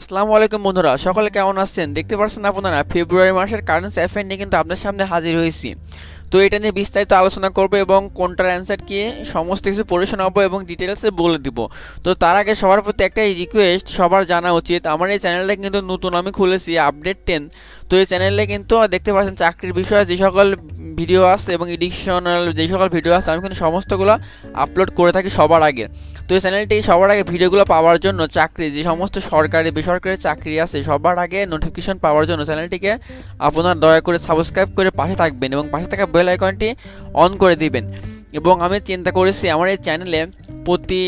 আসসালামু আলাইকুম বন্ধুরা, সকলে কেমন আছেন? দেখতে পাচ্ছেন আপনারা ফেব্রুয়ারি মাসের কারেন্ট অ্যাফেয়ার নিয়ে কিন্তু আপনার সামনে হাজির হয়েছি। তো এটা নিয়ে বিস্তারিত আলোচনা করব এবং কোনটার অ্যান্সার কি সমস্ত কিছু পড়ে শোনাবো এবং ডিটেলসে বলে দিব। তো তার আগে সবার প্রতি একটাই রিকোয়েস্ট, সবার জানা উচিত আমার এই চ্যানেলটা কিন্তু নতুন আমি খুলেছি, আপডেট 10। তো এই চ্যানেলে কিন্তু দেখতে পাচ্ছেন চাকরির বিষয়ে যে সকল ভিডিও আছে এবং এডিশনাল যে সকল ভিডিও আছে আমি কিন্তু সমস্তগুলো আপলোড করে থাকি সবার আগে। তো এই চ্যানেলটি সবার আগে ভিডিওগুলো পাওয়ার জন্য, চাকরি যে সমস্ত সরকারি বেসরকারি চাকরি আছে সবার আগে নোটিফিকেশন পাওয়ার জন্য চ্যানেলটিকে আপনার দয়া করে সাবস্ক্রাইব করে পাশে থাকবেন এবং পাশে থাকা বেল আইকনটি অন করে দিবেন। এবং আমি চিন্তা করেছি আমার এই চ্যানেলে প্রতি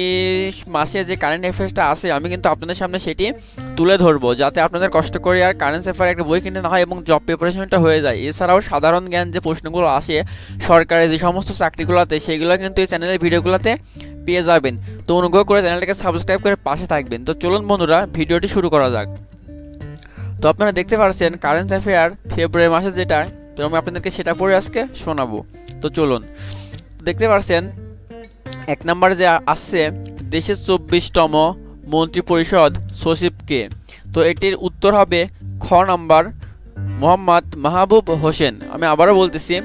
মাসে যে কারেন্ট অ্যাফেয়ার্সটা আছে আমি কিন্তু আপনাদের সামনে সেটি তুলে ধরবো, যাতে আপনাদের কষ্ট করে আর কারেন্ট অ্যাফেয়ার একটা বই কিনতে না হয় এবং জব প্রিপারেশনটা হয়ে যায়। এছাড়াও সাধারণ জ্ঞান যে প্রশ্নগুলো আসে সরকারি যে সমস্ত চাকরিগুলোতে সেগুলো কিন্তু এই চ্যানেলের ভিডিওগুলোতে পেয়ে যাবেন। তো অনুগ্রহ করে চ্যানেলটাকে সাবস্ক্রাইব করে পাশে থাকবেন। তো চলুন বন্ধুরা ভিডিওটি শুরু করা যাক। তো আপনারা দেখতে পাচ্ছেন কারেন্ট অ্যাফেয়ার ফেব্রুয়ারি মাসে যেটা, তো আমি আপনাদেরকে সেটা পড়ে আজকে শোনাবো। তো চলুন, দেখতে পাচ্ছেন এক নম্বরে যে আসছে দেশের 24তম মন্ত্রিপরিষদ সচিবকে। তো এটির উত্তর হবে খ নাম্বার মোহাম্মদ মাহবুব হোসেন। আমি আবারও বলতেছি,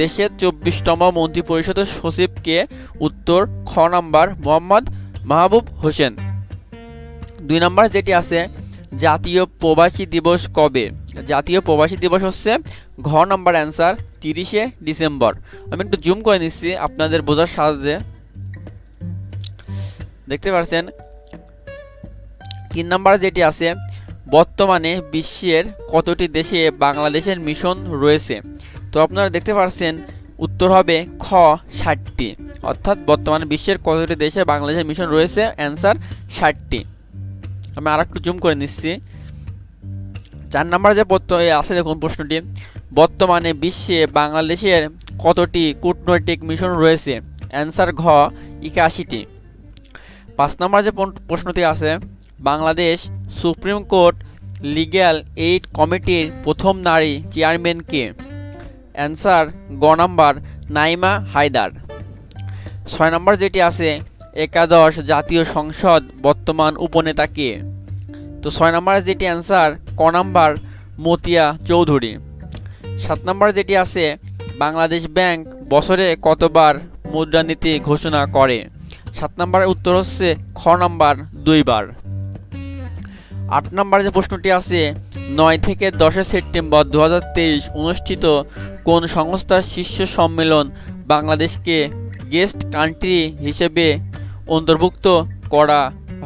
দেশের 24তম মন্ত্রিপরিষদের সচিবকে, উত্তর খ নাম্বার মোহাম্মদ মাহবুব হোসেন। 2 নাম্বার যেটি আছে জাতীয় প্রবাসী দিবস কবে? জাতীয় প্রবাসী দিবস হচ্ছে ঘ নাম্বার অ্যান্সার 30শে ডিসেম্বর। আমি একটু জুম করে নিচ্ছি আপনাদের বোঝার সাহায্যে। দেখতে পাচ্ছেন 3 নাম্বার যেটি আছে বর্তমানে বিশ্বের কতটি দেশে বাংলাদেশের মিশন রয়েছে? তো আপনারা দেখতে পাচ্ছেন উত্তর হবে খ 60টি, অর্থাৎ বর্তমানে বিশ্বের কতটি দেশে বাংলাদেশের মিশন রয়েছে, অ্যান্সার 60টি। আমি আর একটু জুম করে নিচ্ছি। 4 নাম্বার যে আছে দেখুন প্রশ্নটি, বর্তমানে বিশ্বে বাংলাদেশের কতটি কূটনৈতিক মিশন রয়েছে? অ্যান্সার ঘ 81টি। 5 নাম্বার যে প্রশ্নটি আছে Bangladesh supreme court legal aid কমিটির প্রথম নারী চেয়ারম্যান কে? অ্যান্সার গ নাম্বার নাইমা হায়দার। 6 নাম্বার যেটি আছে একাদশ জাতীয় সংসদ বর্তমান উপনেতা কে? তো 6 নাম্বার যেটি অ্যান্সার ক নাম্বার মতিয়া চৌধুরী। 7 নাম্বার যেটি আছে বাংলাদেশ ব্যাংক বছরে কতবার মুদ্রানীতি ঘোষণা করে? 7 নাম্বারের উত্তর হচ্ছে খ নাম্বার 2 বার। 8 নাম্বার যে প্রশ্নটি আছে 9 থেকে 10 সেপ্টেম্বর 2023 অনুষ্ঠিত কোন সংস্থার শীর্ষ সম্মেলন বাংলাদেশকে গেস্ট কান্ট্রি হিসেবে অন্তর্ভুক্ত করা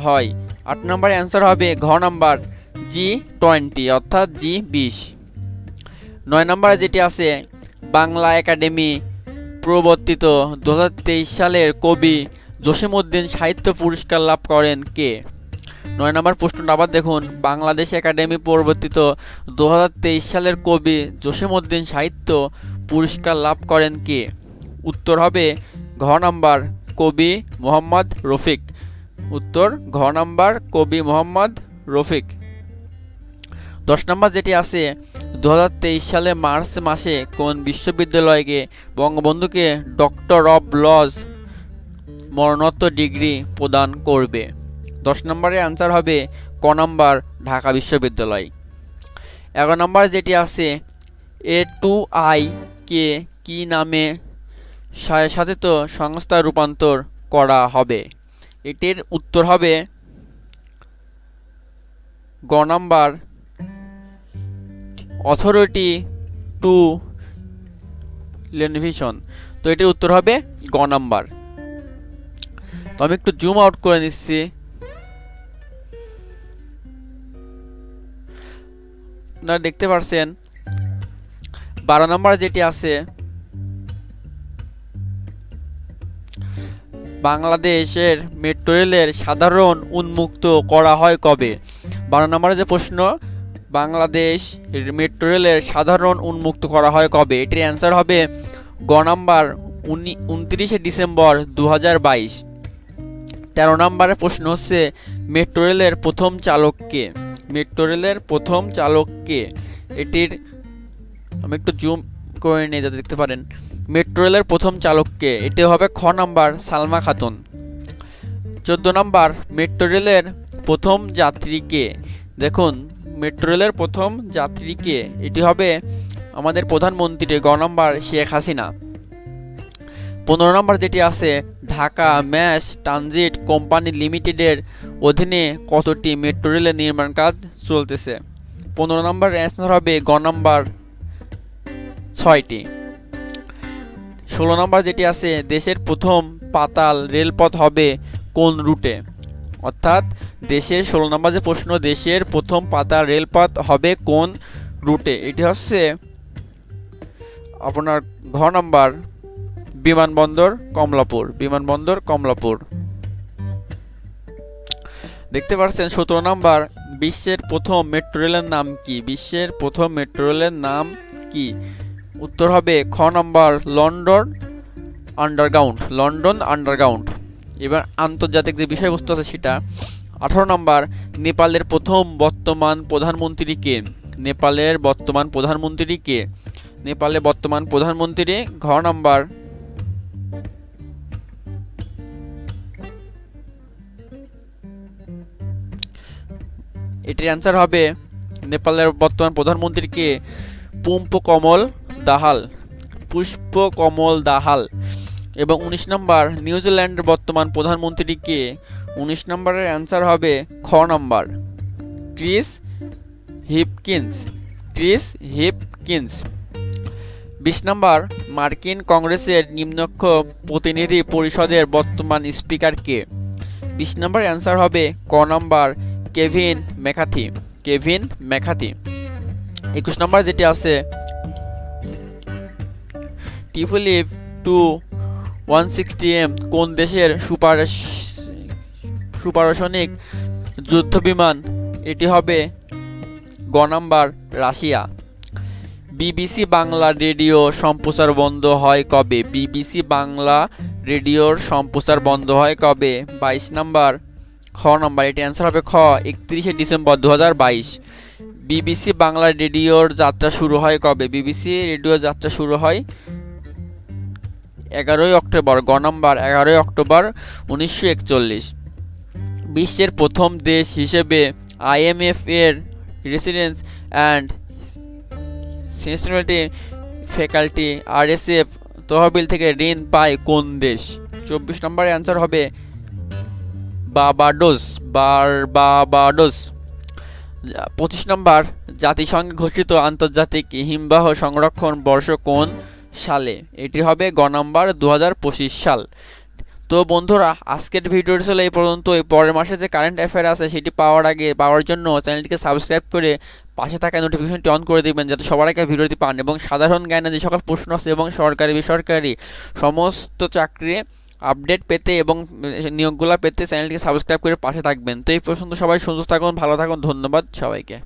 হয়? 8 নাম্বার অ্যান্সার হবে ঘ নাম্বার G20 অর্থাৎ G20। 9 নাম্বারে যেটি আছে বাংলা একাডেমি প্রবর্তিত 2023 সালের কবি জসিমউদ্দিন সাহিত্য পুরস্কার লাভ করেন কে? 9 নম্বর প্রশ্নটা আবার দেখুন, বাংলাদেশ একাডেমি প্রবর্তিত 2023 সালের কবি জসিমউদ্দিন সাহিত্য পুরস্কার লাভ করেন কে? উত্তর হবে ঘ নাম্বার কবি মোহাম্মদ রফিক। উত্তর ঘ নাম্বার কবি মোহাম্মদ রফিক। 10 নম্বর যেটি আছে 2023 সালে মার্চ মাসে কোন বিশ্ববিদ্যালয়কে বঙ্গবন্ধুকে ডক্টর অব লজ মরণোত্তর ডিগ্রি প্রদান করবে? 10 নম্বরের অ্যান্সার হবে ক নাম্বার ঢাকা বিশ্ববিদ্যালয়। 11 নম্বর যেটি আছে A2I কে কি নামে স্বায়ত্তশাসিত সংস্থা রূপান্তর করা হবে? এটির উত্তর হবে গ নাম্বার অথরিটি টু টেলিভিশন। তো এটির উত্তর হবে গ নাম্বার। তো আমি একটু জুম আউট করে নিচ্ছি। আপনারা দেখতে পাচ্ছেন 12 নম্বর যেটি আছে বাংলাদেশের মেট্রো রেলের সাধারণ উন্মুক্ত করা হয় কবে? 12 নম্বরে যে প্রশ্ন বাংলাদেশ মেট্রো রেলের সাধারণ উন্মুক্ত করা হয় কবে? এটির অ্যান্সার হবে গ নাম্বার 29শে ডিসেম্বর 2022। 13 নম্বরের প্রশ্ন হচ্ছে মেট্রো রেলের প্রথম চালক কে? মেট্রো রেলের প্রথম চালক কে? এটির আমি একটু জুম করে নিয়ে যাতে দেখতে পারেন। মেট্রো রেলের প্রথম চালক কে? এটি হবে খ নাম্বার সালমা খাতুন। 14 নম্বর মেট্রো রেলের প্রথম যাত্রী কে? দেখুন মেট্রো রেলের প্রথম যাত্রী কে? এটি হবে আমাদের প্রধানমন্ত্রী, গ নম্বর শেখ হাসিনা। 15 নম্বর যেটি আছে, ঢাকা ম্যাস ট্রানজিট কোম্পানি লিমিটেডের অধীনে কতটি মেট্রো রেলের নির্মাণ কাজ চলতেছে? 15 নম্বর অ্যান্সার হবে গ নম্বর 6টি। 16 নম্বর যেটি আছে, দেশের প্রথম পাতাল রেলপথ হবে কোন রুটে? অর্থাৎ দেশের 16 নম্বর যে প্রশ্ন, দেশের প্রথম পাতাল রেলপথ হবে কোন রুটে? এটি হচ্ছে আপনার ঘ নম্বর বিমানবন্দর কমলাপুর, বিমানবন্দর কমলাপুর। দেখতে পাচ্ছেন 17 নম্বর, বিশ্বের প্রথম মেট্রো রেলের নাম কি? বিশ্বের প্রথম মেট্রো রেলের নাম কি? উত্তর হবে খ নম্বর লন্ডন আন্ডারগ্রাউন্ড, লন্ডন আন্ডারগ্রাউন্ড। এবার আন্তর্জাতিক যে বিষয়বস্তু আছে সেটা। 18 নম্বর, নেপালের প্রথম বর্তমান প্রধানমন্ত্রী কে? নেপালের বর্তমান প্রধানমন্ত্রী কে? নেপালের বর্তমান প্রধানমন্ত্রী ঘ নম্বর এটির অ্যান্সার হবে নেপালের বর্তমান প্রধানমন্ত্রী কে? পুষ্পকমল দাহাল, পুষ্পকমল দাহাল। এবং 19 নম্বর, নিউজিল্যান্ডের বর্তমান প্রধানমন্ত্রী কে? 19 নম্বরের অ্যান্সার হবে খ নম্বর ক্রিস হিপকিন্স, ক্রিস হিপকিন্স। 20 নম্বর, মার্কিন কংগ্রেসের নিম্নকক্ষ প্রতিনিধি পরিষদের বর্তমান স্পিকার কে? 20 নম্বর অ্যান্সার হবে ক নম্বর কেভিন ম্যাকার্থি, কেভিন ম্যাকার্থি। 21 নম্বর যেটি আছে, টিফলিপ 160M কোন দেশের সুপারসনিক যুদ্ধ বিমান? এটি হবে গ নম্বর রাশিয়া। বিবিসি বাংলা রেডিও সম্প্রচার বন্ধ হয় কবে? বিবিসি বাংলা রেডিওর সম্প্রচার বন্ধ হয় কবে? 22 নম্বর খ নম্বর, এটি অ্যান্সার হবে খ 31শে ডিসেম্বর 2022। বিবিসি বাংলা রেডিওর যাত্রা শুরু হয় কবে? বিবিসি রেডিওর যাত্রা শুরু হয় 11ই অক্টোবর, গ নম্বর 11ই অক্টোবর 1941। বিশ্বের প্রথম দেশ হিসেবে IMF এর residence and systematic faculty RSF তহবিল থেকে ঋণ পায় কোন দেশ? 24 নম্বর অ্যান্সার হবে বার্বাডোস, বার্বাডোস। 25 নম্বর, জাতিসংঘে ঘোষিত আন্তর্জাতিক হিমবাহ সংরক্ষণ বর্ষ কোন সালে? এটি হবে গ নম্বর 2025 সাল। তো বন্ধুরা, আজকের ভিডিওটি ছিল এই পর্যন্ত। পরের মাসে যে কারেন্ট অ্যাফেয়ার আছে সেটি পাওয়ার জন্য চ্যানেলটিকে সাবস্ক্রাইব করে পাশে থাকা নোটিফিকেশনটি অন করে দিবেন, যাতে সবার আগে ভিডিওটি পান। এবং সাধারণ জ্ঞানে যে সকল প্রশ্ন আছে এবং সরকারি বেসরকারি সমস্ত চাকরি আপডেট পেতে এবং নিয়োগগুলো পেতে চ্যানেলটিকে সাবস্ক্রাইব করে পাশে থাকবেন। তো এই পর্যন্ত সবাই সুস্থ থাকুন, ভালো থাকুন, ধন্যবাদ সবাইকে।